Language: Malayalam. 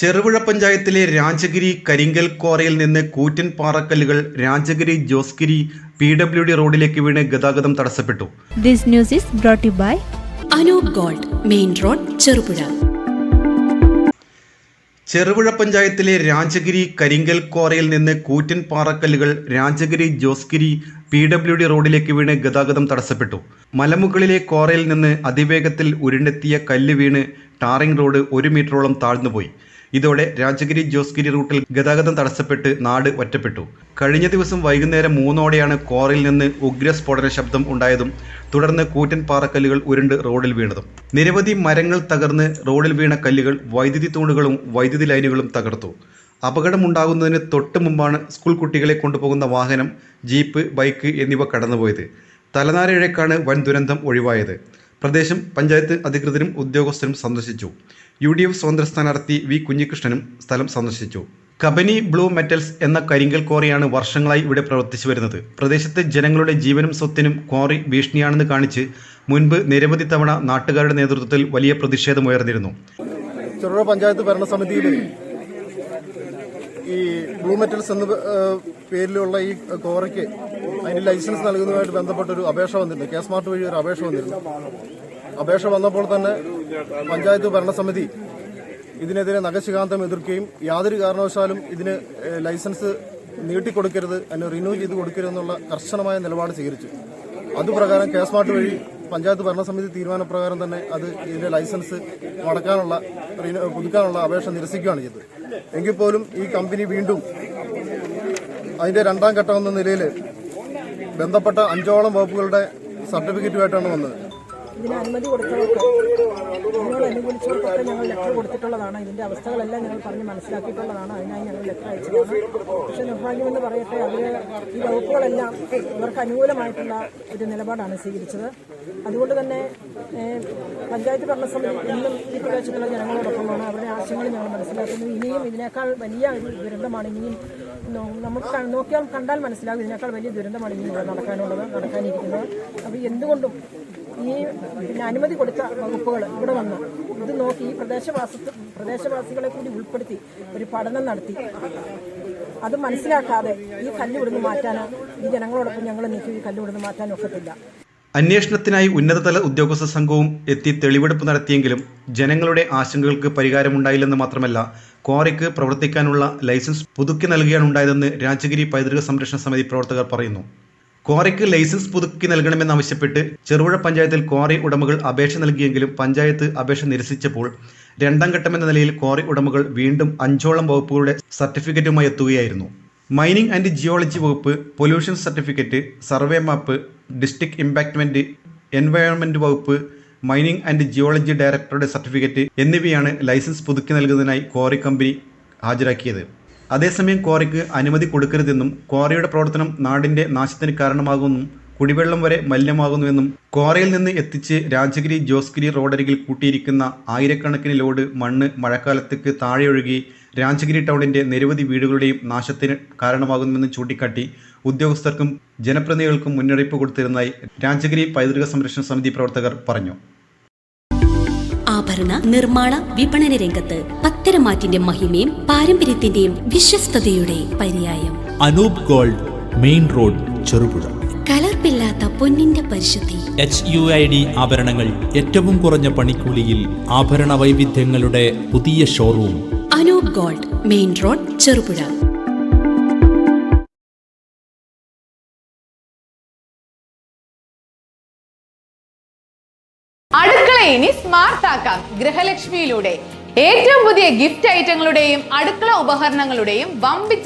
ചെറുപുഴ പഞ്ചായത്തിലെ രാജഗിരി കരിങ്കൽ ക്വാറിയിൽ നിന്ന് കൂറ്റൻ പാറക്കല്ലുകൾ രാജഗിരി ജോസ്ഗിരി PWD റോഡിലേക്ക് വീണ് ഗതാഗതം തടസ്സപ്പെട്ടു. This news is brought you by Anoop gold, main road, Cherupuzha. Cherupuzha പഞ്ചായത്തിലെ രാജഗിരി കരിങ്കൽ ക്വാറിയിൽ നിന്ന് കൂറ്റൻ പാറക്കല്ലുകൾ രാജഗിരി ജോസ്ഗിരി PWD റോഡിലേക്ക് വീണ് ഗതാഗതം തടസ്സപ്പെട്ടു. മലമുകളിലെ ക്വാറിയിൽ നിന്ന് അതിവേഗത്തിൽ ഉരുണ്ടെത്തിയ കല്ല് വീണ് ടാറിംഗ് റോഡ് 1 മീറ്ററോളം താഴ്ന്നുപോയി. ഇതോടെ രാജഗിരി ജോസ്ഗിരി റൂട്ടിൽ ഗതാഗതം തടസ്സപ്പെട്ട് നാട് ഒറ്റപ്പെട്ടു. കഴിഞ്ഞ ദിവസം വൈകുന്നേരം 3ഓടെയാണ് ക്വാറിയിൽ നിന്ന് ഉഗ്രസ്ഫോടന ശബ്ദം ഉണ്ടായതും തുടർന്ന് കൂറ്റൻ പാറക്കല്ലുകൾ ഉരുണ്ട് റോഡിൽ വീണതും. നിരവധി മരങ്ങൾ തകർന്ന് റോഡിൽ വീണ കല്ലുകൾ വൈദ്യുതി തൂണുകളും വൈദ്യുതി ലൈനുകളും തകർത്തു. അപകടമുണ്ടാകുന്നതിന് തൊട്ട് മുമ്പാണ് സ്കൂൾ കുട്ടികളെ കൊണ്ടുപോകുന്ന വാഹനം, ജീപ്പ്, ബൈക്ക് എന്നിവ കടന്നുപോയത്. തലനാരിഴക്കാണ് വൻ ദുരന്തം ഒഴിവായത്. പ്രദേശം പഞ്ചായത്ത് അധികൃതരും ഉദ്യോഗസ്ഥരും സന്ദർശിച്ചു. UDF സ്വതന്ത്ര സ്ഥാനാർത്ഥി V. കുഞ്ഞികൃഷ്ണനും സ്ഥലം സന്ദർശിച്ചു. കബനി ബ്ലൂ മെറ്റൽസ് എന്ന കരിങ്കൽ ക്വാറിയാണ് വർഷങ്ങളായി ഇവിടെ പ്രവർത്തിച്ചു വരുന്നത്. പ്രദേശത്തെ ജനങ്ങളുടെ ജീവനും സ്വത്തിനും ക്വാറി ഭീഷണിയാണെന്ന് കാണിച്ച് മുൻപ് നിരവധി തവണ നാട്ടുകാരുടെ നേതൃത്വത്തിൽ വലിയ പ്രതിഷേധമുയർന്നിരുന്നു. ചെറുപുഴ പഞ്ചായത്ത് ഭരണസമിതിയിൽ ഈ ബ്ലൂ മെറ്റൽസ് എന്ന പേരിലുള്ള ഈ ക്വാറിക്ക് അതിന് ലൈസൻസ് നൽകുന്നതുമായിട്ട് ബന്ധപ്പെട്ടൊരു അപേക്ഷ വന്നിരുന്നു. കേസ്മാർട്ട് വഴി ഒരു അപേക്ഷ വന്നിരുന്നു. അപേക്ഷ വന്നപ്പോൾ തന്നെ പഞ്ചായത്ത് ഭരണസമിതി ഇതിനെതിരെ നഖശികാന്തം എതിർക്കുകയും യാതൊരു കാരണവശാലും ഇതിന് ലൈസൻസ് നീട്ടിക്കൊടുക്കരുത്, അതിന് റിന്യൂ ചെയ്ത് കൊടുക്കരുതെന്നുള്ള കർശനമായ നിലപാട് സ്വീകരിച്ചു. അതുപ്രകാരം കേസ്മാർട്ട് വഴി പഞ്ചായത്ത് ഭരണസമിതി തീരുമാനപ്രകാരം തന്നെ ഇതിന്റെ ലൈസൻസ് പുതുക്കാനുള്ള അപേക്ഷ നിരസിക്കുകയാണ് ചെയ്തത്. എങ്കിൽ പോലും ഈ കമ്പനി വീണ്ടും അതിന്റെ രണ്ടാം ഘട്ടം എന്ന നിലയിൽ ബന്ധപ്പെട്ട 5ഓളം വകുപ്പുകളുടെ സർട്ടിഫിക്കറ്റുമായിട്ടാണ് വന്നത്. ഇതിന് അനുമതി കൊടുത്തവർക്ക് ഞങ്ങൾ അനുകൂലിച്ചവർക്കൊക്കെ ഞങ്ങൾ ലെറ്റർ കൊടുത്തിട്ടുള്ളതാണ്. ഇതിന്റെ അവസ്ഥകളെല്ലാം ഞങ്ങൾ പറഞ്ഞ് മനസ്സിലാക്കിയിട്ടുള്ളതാണ്. അതിനായി ഞങ്ങൾ ലെറ്റർ അയച്ചതാണ്. പക്ഷേ നിർഭാഗ്യമെന്ന് പറയട്ടെ, ഈ വകുപ്പുകളെല്ലാം ഇവർക്ക് അനുകൂലമായിട്ടുള്ള ഒരു നിലപാടാണ് സ്വീകരിച്ചത്. അതുകൊണ്ട് തന്നെ പഞ്ചായത്ത് ഭരണസമിതി ഇന്നും ഈ പ്രദേശത്തുള്ള ജനങ്ങളോടൊപ്പമാണ്. അവരുടെ ആശയങ്ങൾ ഞങ്ങൾ മനസ്സിലാക്കുന്നു. ഇനിയും ഇതിനേക്കാൾ വലിയ ഒരു ദുരന്തമാണ് ഇനിയും നമുക്ക് കണ്ടാൽ മനസ്സിലാകും. ഇതിനേക്കാൾ വലിയ ദുരന്തമാണ് ഇനി ഇവിടെ നടക്കാനിരിക്കുന്നത്. അപ്പോൾ എന്തുകൊണ്ടും ഈ അനുമതി കൊടുത്ത വകുപ്പുകൾ ഇവിടെ വന്ന് ഇത് നോക്കി ഈ പ്രദേശവാസികളെ കൂടി ഉൾപ്പെടുത്തി ഒരു പഠനം നടത്തി അത് മനസ്സിലാക്കാതെ ഈ കല്ല് ഇവിടുന്ന് മാറ്റാനോ ഈ ജനങ്ങളോടൊപ്പം ഞങ്ങൾ നിൽക്കും ഈ കല്ല് ഇവിടുന്ന് മാറ്റാനോ ഒക്കത്തില്ല. അന്വേഷണത്തിനായി ഉന്നതതല ഉദ്യോഗസ്ഥ സംഘവും എത്തി തെളിവെടുപ്പ് നടത്തിയെങ്കിലും ജനങ്ങളുടെ ആശങ്കകൾക്ക് പരിഹാരമുണ്ടായില്ലെന്ന് മാത്രമല്ല, ക്വാറിക്ക് പ്രവർത്തിക്കാനുള്ള ലൈസൻസ് പുതുക്കി നൽകുകയാണ് ഉണ്ടായതെന്ന് രാജഗിരി പൈതൃക സംരക്ഷണ സമിതി പ്രവർത്തകർ പറയുന്നു. ക്വാറിക്ക് ലൈസൻസ് പുതുക്കി നൽകണമെന്നാവശ്യപ്പെട്ട് ചെറുപുഴ പഞ്ചായത്തിൽ ക്വാറി ഉടമകൾ അപേക്ഷ നൽകിയെങ്കിലും പഞ്ചായത്ത് അപേക്ഷ നിരസിച്ചപ്പോൾ രണ്ടാം ഘട്ടമെന്ന നിലയിൽ ക്വാറി ഉടമകൾ വീണ്ടും 5ഓളം വകുപ്പുകളുടെ സർട്ടിഫിക്കറ്റുമായി എത്തുകയായിരുന്നു. മൈനിങ് ആൻഡ് ജിയോളജി വകുപ്പ്, പൊല്യൂഷൻ സർട്ടിഫിക്കറ്റ്, സർവേ മാപ്പ്, ഡിസ്ട്രിക്ട് ഇമ്പാക്ട്മെന്റ്, എൻവയോൺമെന്റ് വകുപ്പ്, മൈനിങ് ആൻഡ് ജിയോളജി ഡയറക്ടറുടെ സർട്ടിഫിക്കറ്റ് എന്നിവയാണ് ലൈസൻസ് പുതുക്കി നൽകുന്നതിനായി ക്വാറി കമ്പനി ഹാജരാക്കിയത്. അതേസമയം ക്വാറിക്ക് അനുമതി കൊടുക്കരുതെന്നും ക്വാറിയുടെ പ്രവർത്തനം നാടിന്റെ നാശത്തിന് കാരണമാകുമെന്നും കുടിവെള്ളം വരെ മലിനമാകുന്നുവെന്നും ക്വാറിയിൽ നിന്ന് എത്തിച്ച് രാജഗിരി ജോസ്ഗിരി റോഡരികിൽ കൂട്ടിയിരിക്കുന്ന ആയിരക്കണക്കിന് ലോഡ് മണ്ണ് മഴക്കാലത്തേക്ക് താഴെയൊഴുകി രാജഗിരി ടൗണിന്റെ നിരവധി വീടുകളുടെയും നാശത്തിന് കാരണമാകുന്നുവെന്ന് ചൂണ്ടിക്കാട്ടി ഉദ്യോഗസ്ഥർക്കും ജനപ്രതിനിധികൾക്കും മുന്നറിയിപ്പ് കൊടുത്തിരുന്നതായി രാജഗിരി പൈതൃക സംരക്ഷണ സമിതി പ്രവർത്തകർ പറഞ്ഞു. ആഭരണ നിർമ്മാണ വിപണന രംഗത്ത് പത്തരമാറ്റിന്റെ മഹിമയും പാരമ്പര്യത്തിന്റെയും വിശ്വസ്തയുടെ പര്യായം Anoop gold, main road, Cherupuzha. കലർപ്പില്ലാത്ത പൊന്നിന്റെ പരിശുദ്ധി. HUID ആഭരണങ്ങൾ ഏറ്റവും കുറഞ്ഞ പണിക്കൂലിയിൽ ആഭരണ വൈവിധ്യങ്ങളുടെ പുതിയ showroom. Anoop gold, main road, Cherupuzha. അടുക്കള ഇനി സ്മാർട്ട് ആക്കാം ഗൃഹലക്ഷ്മിയിലൂടെ. ഏറ്റവും പുതിയ ഗിഫ്റ്റ് ഐറ്റങ്ങളുടെയും അടുക്കള ഉപകരണങ്ങളുടെയും വമ്പിച്ച